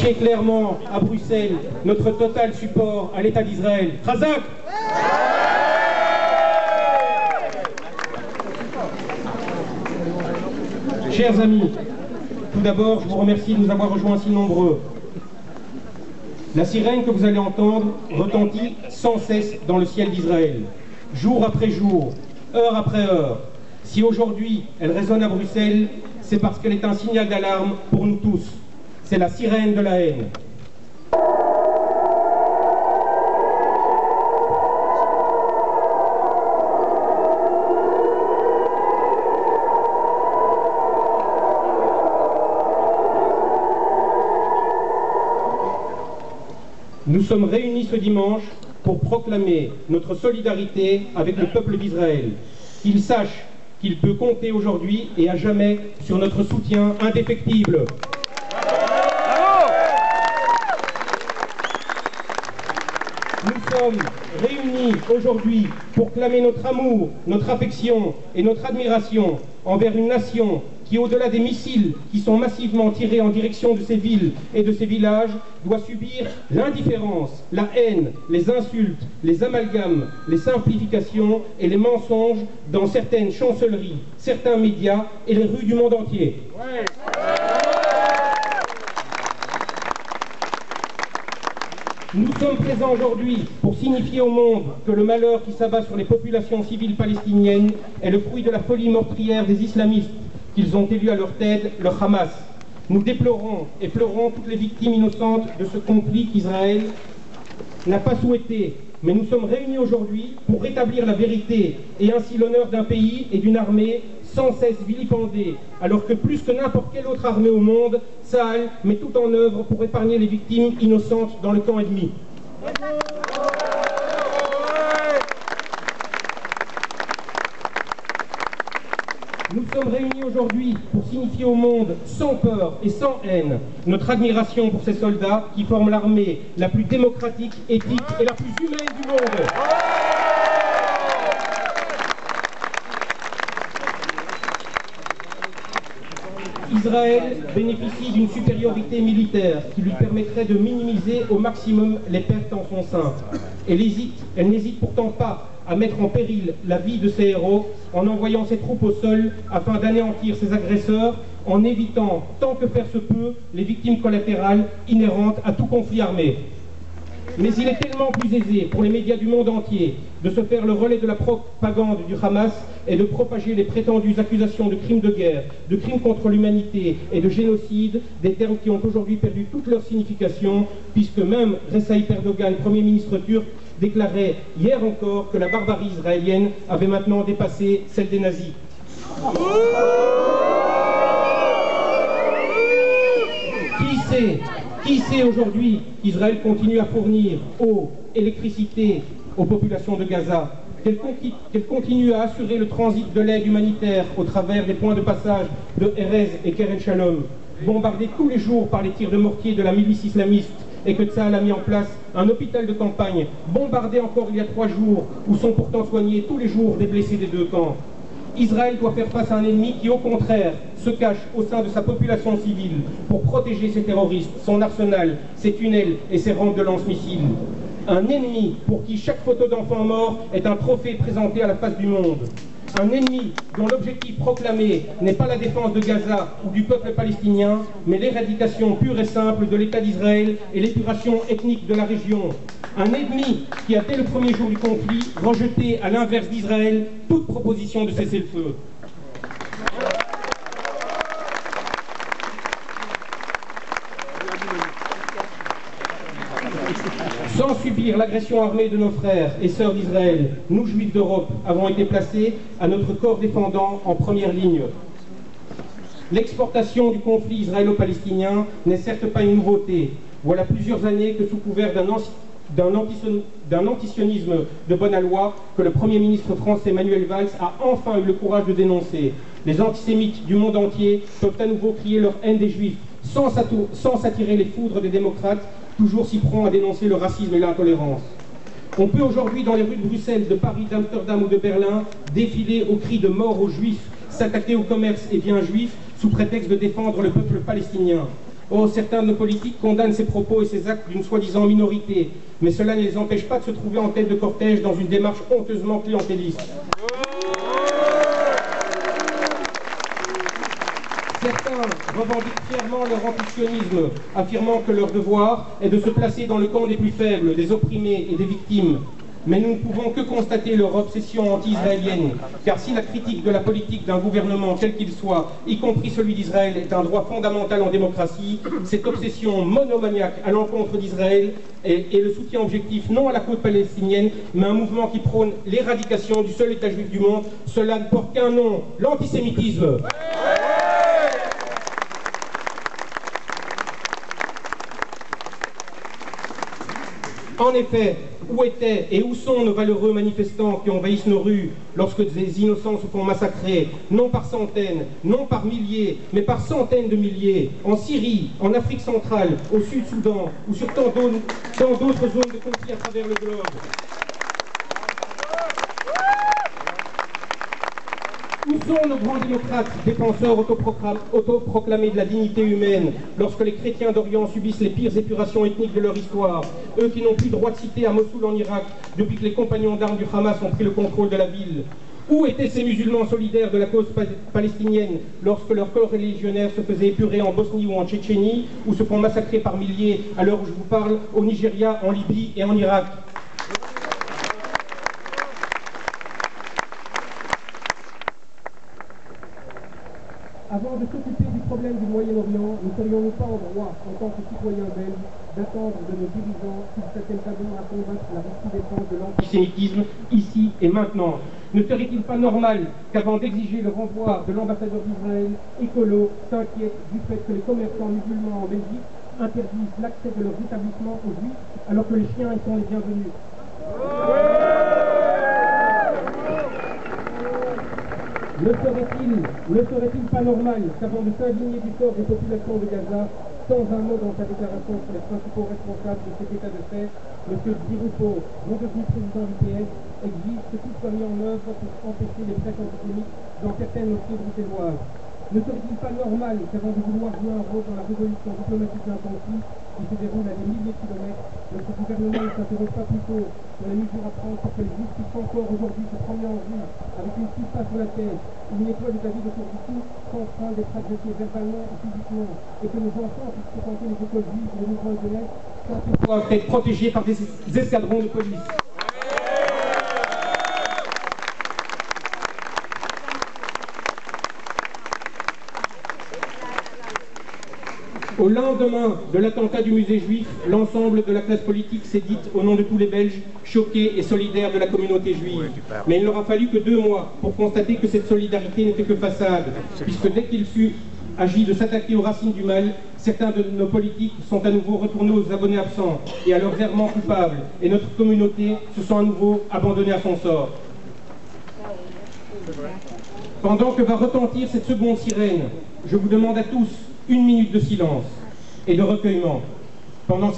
afficher clairement à Bruxelles notre total support à l'État d'Israël. Khazak! Chers amis, tout d'abord, je vous remercie de nous avoir rejoints si nombreux. La sirène que vous allez entendre retentit sans cesse dans le ciel d'Israël, jour après jour, heure après heure. Si aujourd'hui elle résonne à Bruxelles, c'est parce qu'elle est un signal d'alarme pour nous tous. C'est la sirène de la haine. Nous sommes réunis ce dimanche pour proclamer notre solidarité avec le peuple d'Israël. Qu'il sache qu'il peut compter aujourd'hui et à jamais sur notre soutien indéfectible. Nous sommes réunis aujourd'hui pour clamer notre amour, notre affection et notre admiration envers une nation qui, au-delà des missiles qui sont massivement tirés en direction de ces villes et de ces villages, doit subir l'indifférence, la haine, les insultes, les amalgames, les simplifications et les mensonges dans certaines chancelleries, certains médias et les rues du monde entier. Ouais. Nous sommes présents aujourd'hui pour signifier au monde que le malheur qui s'abat sur les populations civiles palestiniennes est le fruit de la folie meurtrière des islamistes qu'ils ont élus à leur tête, le Hamas. Nous déplorons et pleurons toutes les victimes innocentes de ce conflit qu'Israël n'a pas souhaité, mais nous sommes réunis aujourd'hui pour rétablir la vérité et ainsi l'honneur d'un pays et d'une armée sans cesse vilipendée, alors que plus que n'importe quelle autre armée au monde, Tsahal met tout en œuvre pour épargner les victimes innocentes dans le camp ennemi. Nous sommes réunis aujourd'hui pour signifier au monde, sans peur et sans haine, notre admiration pour ces soldats qui forment l'armée la plus démocratique, éthique et la plus humaine du monde. Israël bénéficie d'une supériorité militaire qui lui permettrait de minimiser au maximum les pertes en son sein. Elle n'hésite pourtant pas à mettre en péril la vie de ses héros en envoyant ses troupes au sol afin d'anéantir ses agresseurs, en évitant, tant que faire se peut, les victimes collatérales inhérentes à tout conflit armé. Mais il est tellement plus aisé pour les médias du monde entier de se faire le relais de la propagande du Hamas et de propager les prétendues accusations de crimes de guerre, de crimes contre l'humanité et de génocide, des termes qui ont aujourd'hui perdu toute leur signification, puisque même Recep Erdogan, Premier ministre turc, déclarait hier encore que la barbarie israélienne avait maintenant dépassé celle des nazis. Qui sait aujourd'hui qu'Israël continue à fournir eau, électricité aux populations de Gaza, qu'elle continue à assurer le transit de l'aide humanitaire au travers des points de passage de Erez et Keren Shalom, bombardés tous les jours par les tirs de mortier de la milice islamiste, et que Tsahal a mis en place un hôpital de campagne, bombardé encore il y a 3 jours, où sont pourtant soignés tous les jours des blessés des deux camps. Israël doit faire face à un ennemi qui, au contraire, se cache au sein de sa population civile pour protéger ses terroristes, son arsenal, ses tunnels et ses rampes de lance-missiles. Un ennemi pour qui chaque photo d'enfant mort est un trophée présenté à la face du monde. Un ennemi dont l'objectif proclamé n'est pas la défense de Gaza ou du peuple palestinien, mais l'éradication pure et simple de l'État d'Israël et l'épuration ethnique de la région. Un ennemi qui a, dès le premier jour du conflit, rejeté à l'inverse d'Israël toute proposition de cessez-le-feu. Sans subir l'agression armée de nos frères et sœurs d'Israël, nous, Juifs d'Europe, avons été placés à notre corps défendant en première ligne. L'exportation du conflit israélo-palestinien n'est certes pas une nouveauté. Voilà plusieurs années que, sous couvert d'un antisionisme de bonne aloi, que le Premier ministre français Manuel Valls a enfin eu le courage de dénoncer. Les antisémites du monde entier peuvent à nouveau crier leur haine des Juifs, sans s'attirer les foudres des démocrates, toujours si prompts à dénoncer le racisme et l'intolérance. On peut aujourd'hui, dans les rues de Bruxelles, de Paris, d'Amsterdam ou de Berlin, défiler au cri de mort aux Juifs, s'attaquer au commerce et biens juifs, sous prétexte de défendre le peuple palestinien. Oh, certains de nos politiques condamnent ces propos et ces actes d'une soi-disant minorité, mais cela ne les empêche pas de se trouver en tête de cortège dans une démarche honteusement clientéliste. Certains revendiquent fièrement leur antisionisme, affirmant que leur devoir est de se placer dans le camp des plus faibles, des opprimés et des victimes. Mais nous ne pouvons que constater leur obsession anti-israélienne, car si la critique de la politique d'un gouvernement quel qu'il soit, y compris celui d'Israël, est un droit fondamental en démocratie, cette obsession monomaniaque à l'encontre d'Israël est le soutien objectif non à la cause palestinienne, mais un mouvement qui prône l'éradication du seul État juif du monde. Cela ne porte qu'un nom, l'antisémitisme. En effet, où étaient et où sont nos valeureux manifestants qui envahissent nos rues lorsque des innocents se font massacrer, non par centaines, non par milliers, mais par centaines de milliers, en Syrie, en Afrique centrale, au Sud-Soudan, ou sur tant d'autres zones de conflit à travers le globe? Où sont nos grands démocrates, défenseurs autoproclamés de la dignité humaine, lorsque les chrétiens d'Orient subissent les pires épurations ethniques de leur histoire, eux qui n'ont plus droit de cité à Mossoul en Irak, depuis que les compagnons d'armes du Hamas ont pris le contrôle de la ville? Où étaient ces musulmans solidaires de la cause palestinienne lorsque leurs corps religionnaires se faisaient épurer en Bosnie ou en Tchétchénie, ou se font massacrer par milliers, à l'heure où je vous parle, au Nigeria, en Libye et en Irak? Avant de s'occuper du problème du Moyen-Orient, ne serions-nous pas en droit, en tant que citoyens belges, d'attendre de nos dirigeants qu'ils s'attellent d'abord à combattre la recrudescence de l'antisémitisme ici et maintenant? Ne serait-il pas normal qu'avant d'exiger le renvoi de l'ambassadeur d'Israël, écolo s'inquiète du fait que les commerçants musulmans en Belgique interdisent l'accès de leurs établissements aux juifs alors que les chiens y sont les bienvenus? Ne serait-il pas normal qu'avant de s'indigner du sort des populations de Gaza, sans un mot dans sa déclaration sur les principaux responsables de cet état de fait, M. Di-Rupo, redevenu président du PS, exige que tout soit mis en œuvre pour empêcher les presses antisémites dans certaines mosquées bruxelloises? Ne serait-il pas normal qu'avant de vouloir jouer un rôle dans la résolution diplomatique d'un conflit qui se déroule à des milliers de kilomètres, notre gouvernement ne s'interroge pas plutôt sur les mesures à prendre pour que les juifs puissent encore aujourd'hui se promener en rue avec une pipa sur la tête, une étoile de David autour du cou, sans crainte d'être agressés verbalement ou physiquement, et que nos enfants puissent fréquenter les écoles juives et les mouvements de jeunesse sans qu'ils soient être protégés par des escadrons de police? Au lendemain de l'attentat du musée juif, l'ensemble de la classe politique s'est dite, au nom de tous les Belges, choqués et solidaires de la communauté juive. Mais il n'aura fallu que 2 mois pour constater que cette solidarité n'était que façade, puisque dès qu'il fut agi de s'attaquer aux racines du mal, certains de nos politiques sont à nouveau retournés aux abonnés absents et à leurs errements coupables, et notre communauté se sent à nouveau abandonnée à son sort. Pendant que va retentir cette seconde sirène, je vous demande à tous 1 minute de silence et de recueillement. Pendant